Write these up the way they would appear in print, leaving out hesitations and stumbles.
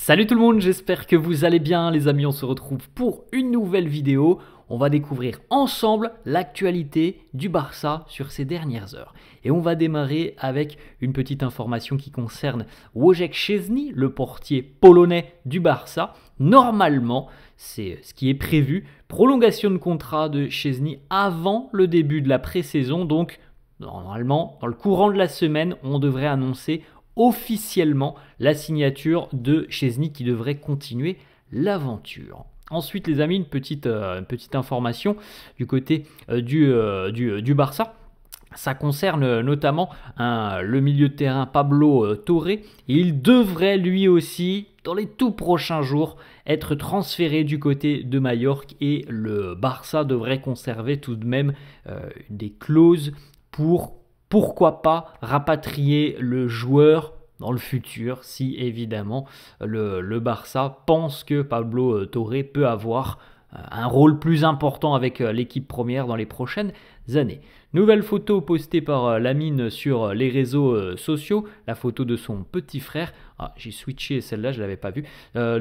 Salut tout le monde, j'espère que vous allez bien les amis, on se retrouve pour une nouvelle vidéo. On va découvrir ensemble l'actualité du Barça sur ces dernières heures. Et on va démarrer avec une petite information qui concerne Wojciech Szczęsny, le portier polonais du Barça. Normalement, c'est ce qui est prévu, prolongation de contrat de Szczęsny avant le début de la pré-saison. Donc normalement, dans le courant de la semaine, on devrait annoncer officiellement la signature de Szczęsny qui devrait continuer l'aventure. Ensuite les amis, une petite information du côté du Barça. Ça concerne notamment le milieu de terrain Pablo Torre. Il devrait lui aussi, dans les tout prochains jours, être transféré du côté de Majorque. Et le Barça devrait conserver tout de même des clauses pour, pourquoi pas, rapatrier le joueur dans le futur, si évidemment le Barça pense que Pablo Torre peut avoir un rôle plus important avec l'équipe première dans les prochaines années. Nouvelle photo postée par Lamine sur les réseaux sociaux, la photo de son petit frère. Ah, j'ai switché celle-là, je ne l'avais pas vue.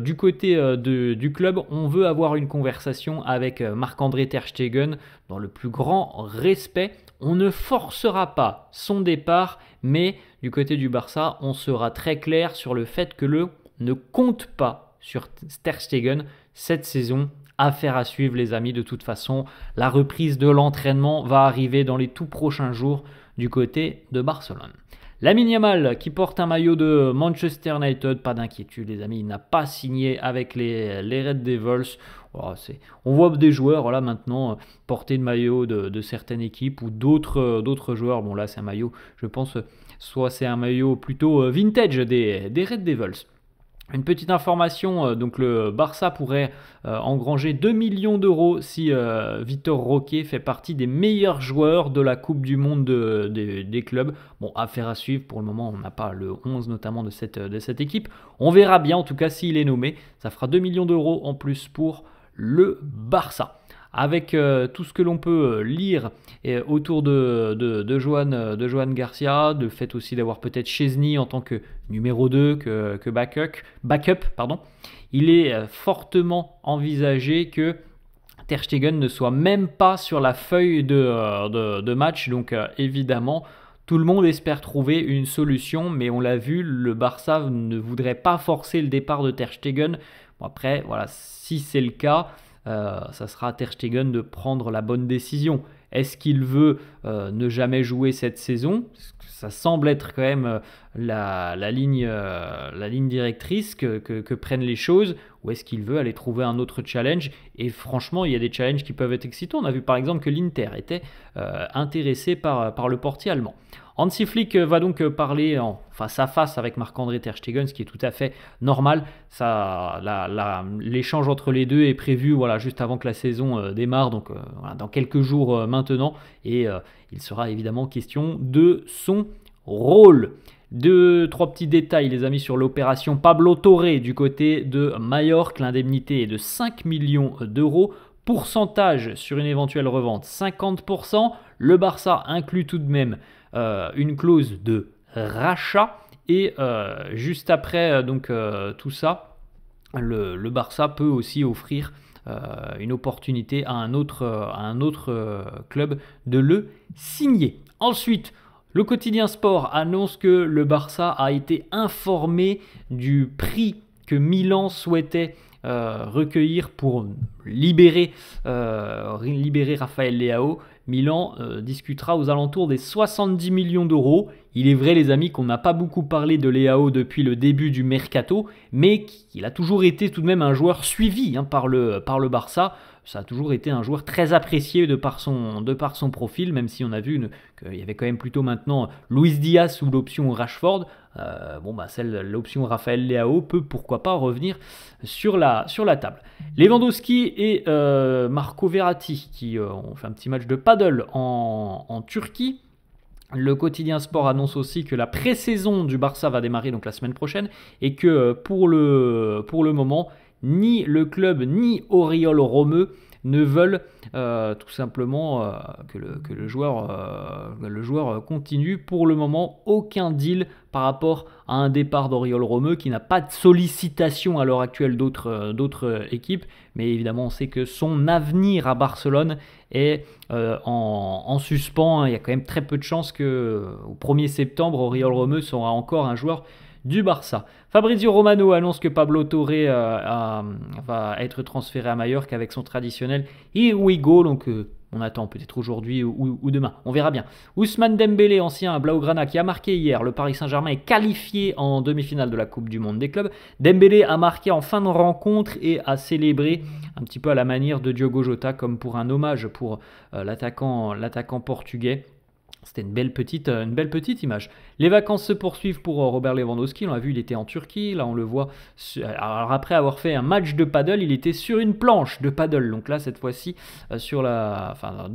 Du côté du club, on veut avoir une conversation avec Marc-André Ter Stegen dans le plus grand respect. On ne forcera pas son départ, mais du côté du Barça, on sera très clair sur le fait que l'on ne compte pas sur Ter Stegen cette saison. Affaire à suivre les amis, de toute façon, la reprise de l'entraînement va arriver dans les tout prochains jours du côté de Barcelone. Lamine Yamal qui porte un maillot de Manchester United, pas d'inquiétude les amis, il n'a pas signé avec les Red Devils. Oh, on voit des joueurs là maintenant porter le maillot de certaines équipes ou d'autres joueurs. Bon là c'est un maillot, je pense, soit c'est un maillot plutôt vintage des Red Devils. Une petite information, donc le Barça pourrait engranger 2 millions d'euros si Vitor Roque fait partie des meilleurs joueurs de la Coupe du Monde des clubs. Bon, affaire à suivre, pour le moment on n'a pas le 11 notamment de cette équipe. On verra bien en tout cas s'il est nommé, ça fera 2 millions d'euros en plus pour le Barça. Avec tout ce que l'on peut lire autour de Joan Garcia, le fait aussi d'avoir peut-être Szczęsny en tant que numéro 2, que backup, il est fortement envisagé que Ter Stegen ne soit même pas sur la feuille de match. Donc évidemment, tout le monde espère trouver une solution, mais on l'a vu, le Barça ne voudrait pas forcer le départ de Ter Stegen. Bon, après, voilà, si c'est le cas, ça sera à Ter Stegen de prendre la bonne décision. Est-ce qu'il veut ne jamais jouer cette saison? Ça semble être quand même la ligne directrice que prennent les choses. Ou est-ce qu'il veut aller trouver un autre challenge? Et franchement, il y a des challenges qui peuvent être excitants. On a vu par exemple que l'Inter était intéressé par le portier allemand. Hansi Flick va donc parler en face à face avec Marc-André Ter Stegen, ce qui est tout à fait normal. L'échange entre les deux est prévu voilà, juste avant que la saison démarre, donc voilà, dans quelques jours maintenant. Et il sera évidemment question de son rôle. 2-3 petits détails les amis sur l'opération Pablo Torre du côté de Majorque. L'indemnité est de 5 millions d'euros. Pourcentage sur une éventuelle revente 50%. Le Barça inclut tout de même une clause de rachat. Et juste après tout ça, le Barça peut aussi offrir une opportunité à un autre club de le signer. Ensuite, le quotidien sport annonce que le Barça a été informé du prix que Milan souhaitait recueillir pour libérer Rafael Leao. Milan discutera aux alentours des 70 millions d'euros. Il est vrai les amis qu'on n'a pas beaucoup parlé de Leao depuis le début du mercato, mais qu'il a toujours été tout de même un joueur suivi par le Barça. Ça a toujours été un joueur très apprécié de par son profil, même si on a vu qu'il y avait quand même plutôt maintenant Luis Diaz ou l'option Rashford. L'option Rafael Leao peut pourquoi pas revenir sur la table. Lewandowski et Marco Verratti qui ont fait un petit match de paddle en Turquie. Le quotidien sport annonce aussi que la pré-saison du Barça va démarrer donc la semaine prochaine et que pour le moment, ni le club ni Oriol Romeu ne veulent tout simplement que le joueur continue. Pour le moment, aucun deal par rapport à un départ d'Oriol Romeu qui n'a pas de sollicitation à l'heure actuelle d'autres équipes, mais évidemment on sait que son avenir à Barcelone est en suspens. Il y a quand même très peu de chances qu'au 1er septembre, Oriol Romeu sera encore un joueur du Barça. Fabrizio Romano annonce que Pablo Torre va être transféré à Majorque avec son traditionnel Here we go, donc on attend peut-être aujourd'hui ou demain, on verra bien. Ousmane Dembélé, ancien Blaugrana, qui a marqué hier. Le Paris Saint-Germain est qualifié en demi-finale de la Coupe du Monde des clubs. Dembélé a marqué en fin de rencontre et a célébré un petit peu à la manière de Diogo Jota, comme pour un hommage pour l'attaquant portugais. C'était une belle petite image. Les vacances se poursuivent pour Robert Lewandowski. On l'a vu, il était en Turquie. Là, on le voit. Alors après avoir fait un match de paddle, il était sur une planche de paddle. Donc là, cette fois-ci, dans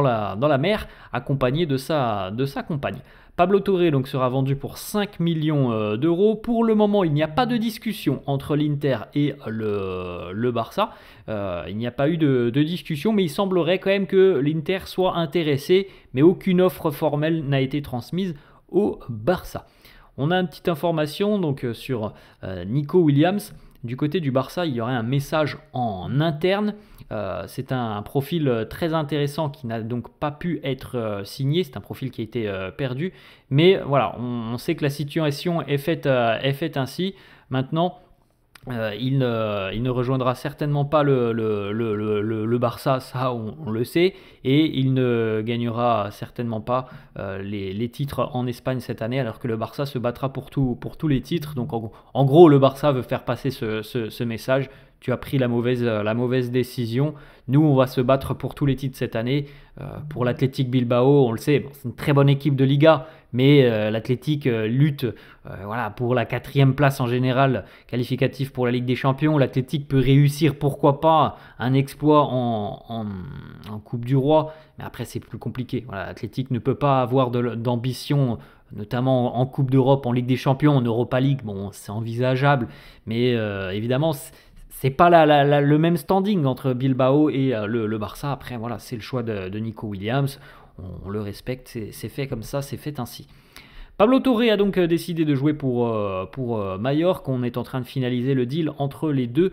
la mer, accompagné de sa compagne. Pablo Torre donc sera vendu pour 5 millions d'euros. Pour le moment, il n'y a pas de discussion entre l'Inter et le Barça. Il n'y a pas eu de discussion, mais il semblerait quand même que l'Inter soit intéressé, mais aucune offre formelle n'a été transmise au Barça. On a une petite information donc sur Nico Williams. Du côté du Barça, il y aurait un message en interne. C'est un profil très intéressant qui n'a donc pas pu être signé. C'est un profil qui a été perdu. Mais voilà, on sait que la situation est faite ainsi. Maintenant, il ne rejoindra certainement pas le Barça, ça on le sait, et il ne gagnera certainement pas les titres en Espagne cette année, alors que le Barça se battra pour tous les titres. Donc en gros, le Barça veut faire passer ce message: tu as pris la mauvaise décision. Nous, on va se battre pour tous les titres cette année. Pour l'Athletic Bilbao, on le sait, c'est une très bonne équipe de Liga, mais l'Athletic lutte pour la 4e place en général qualificative pour la Ligue des Champions. L'Athletic peut réussir, pourquoi pas, un exploit en Coupe du Roi, mais après c'est plus compliqué. Voilà, l'Athletic ne peut pas avoir d'ambition, notamment en Coupe d'Europe, en Ligue des Champions, en Europa League. Bon, c'est envisageable, mais évidemment, c'est pas le même standing entre Bilbao et le Barça. Après, voilà, c'est le choix de Nico Williams. On le respecte, c'est fait comme ça, c'est fait ainsi. Pablo Torre a donc décidé de jouer pour Majorque. On est en train de finaliser le deal entre les deux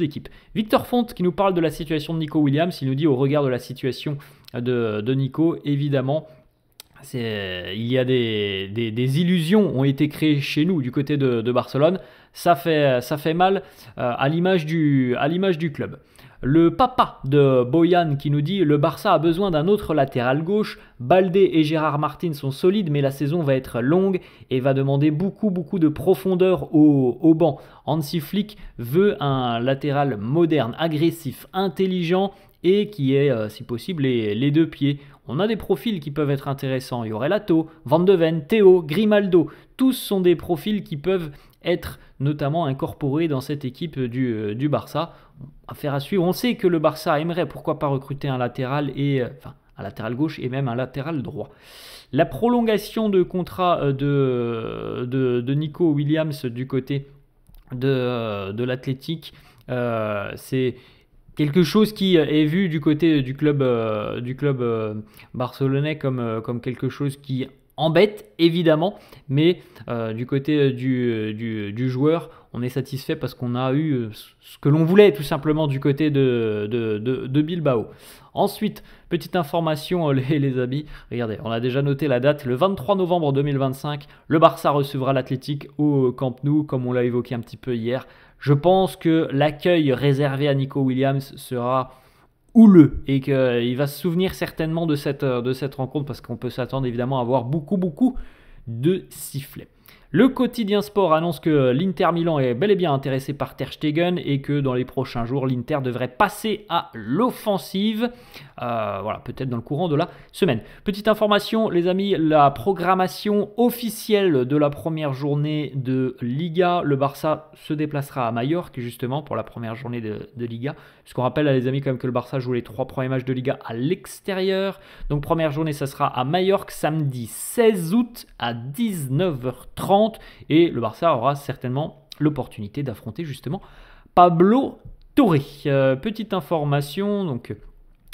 équipes. Victor Font qui nous parle de la situation de Nico Williams. Il nous dit, au regard de la situation de Nico, évidemment, il y a des illusions ont été créées chez nous du côté de Barcelone. Ça fait mal à l'image du club. Le papa de Boyan qui nous dit: le Barça a besoin d'un autre latéral gauche. Baldé et Gérard Martin sont solides, mais la saison va être longue et va demander beaucoup de profondeur au banc. Hansi Flick veut un latéral moderne, agressif, intelligent et qui ait, si possible, les deux pieds. On a des profils qui peuvent être intéressants. Il y aurait Lato, Van de Ven, Théo, Grimaldo. Tous sont des profils qui peuvent être notamment incorporés dans cette équipe du Barça. Affaire à suivre. On sait que le Barça aimerait pourquoi pas recruter un latéral un latéral gauche et même un latéral droit. La prolongation de contrat de Nico Williams du côté de l'Athletic, c'est quelque chose qui est vu du côté du club barcelonais comme quelque chose qui embête évidemment, mais du côté du joueur, on est satisfait parce qu'on a eu ce que l'on voulait tout simplement du côté de Bilbao. Ensuite, petite information les amis, regardez, on a déjà noté la date, le 23 novembre 2025, le Barça recevra l'Athletic au Camp Nou, comme on l'a évoqué un petit peu hier. Je pense que l'accueil réservé à Nico Williams sera houleux et qu'il va se souvenir certainement de cette rencontre, parce qu'on peut s'attendre évidemment à avoir beaucoup de sifflets. Le quotidien sport annonce que l'Inter Milan est bel et bien intéressé par Ter Stegen et que dans les prochains jours, l'Inter devrait passer à l'offensive. Voilà, peut-être dans le courant de la semaine. Petite information, les amis, la programmation officielle de la première journée de Liga. Le Barça se déplacera à Majorque justement pour la première journée de Liga. Puisqu'on rappelle à les amis quand même que le Barça joue les 3 premiers matchs de Liga à l'extérieur. Donc première journée, ça sera à Majorque samedi 16 août à 19h30. Et le Barça aura certainement l'opportunité d'affronter justement Pablo Touré. Petite information, donc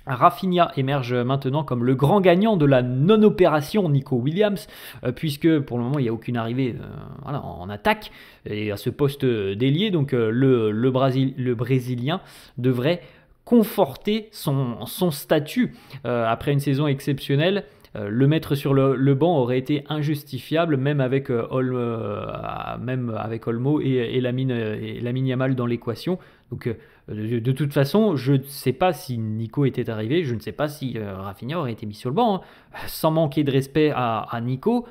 Rafinha émerge maintenant comme le grand gagnant de la non-opération Nico Williams, puisque pour le moment il n'y a aucune arrivée voilà, en attaque et à ce poste d'ailier, donc le Brésilien devrait conforter son statut après une saison exceptionnelle. Le mettre sur le banc aurait été injustifiable, même avec, Olmo et Lamine Yamal dans l'équation. Donc de toute façon, je ne sais pas si Nico était arrivé, je ne sais pas si Rafinha aurait été mis sur le banc, hein. Sans manquer de respect à Nico,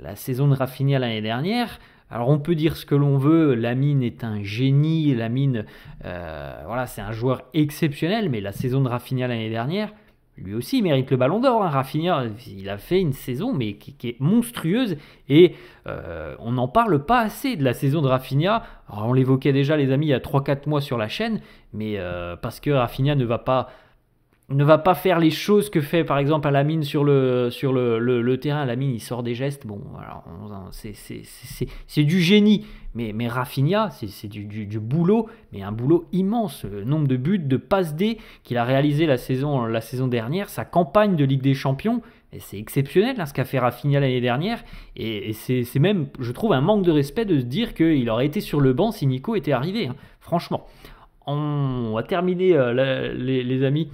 la saison de Rafinha l'année dernière, alors on peut dire ce que l'on veut, Lamine est un génie, Lamine, voilà, c'est un joueur exceptionnel, mais la saison de Rafinha l'année dernière, lui aussi il mérite le ballon d'or, hein. Rafinha, il a fait une saison mais qui est monstrueuse et on n'en parle pas assez de la saison de Rafinha. Alors, on l'évoquait déjà les amis il y a 3-4 mois sur la chaîne, mais parce que Rafinha ne va pas faire les choses que fait par exemple Lamine sur le terrain. Lamine il sort des gestes, bon alors c'est du génie, mais Rafinha c'est du boulot, mais un boulot immense. Le nombre de buts, de passes D qu'il a réalisé la saison dernière, sa campagne de Ligue des Champions, et c'est exceptionnel hein, ce qu'a fait Rafinha l'année dernière, et c'est même, je trouve, un manque de respect de se dire qu'il aurait été sur le banc si Nico était arrivé, hein. Franchement, on va terminer les amis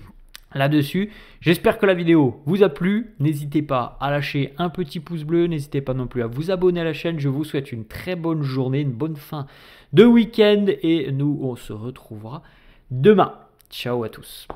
là-dessus. J'espère que la vidéo vous a plu. N'hésitez pas à lâcher un petit pouce bleu. N'hésitez pas non plus à vous abonner à la chaîne. Je vous souhaite une très bonne journée, une bonne fin de week-end. Et nous, on se retrouvera demain. Ciao à tous.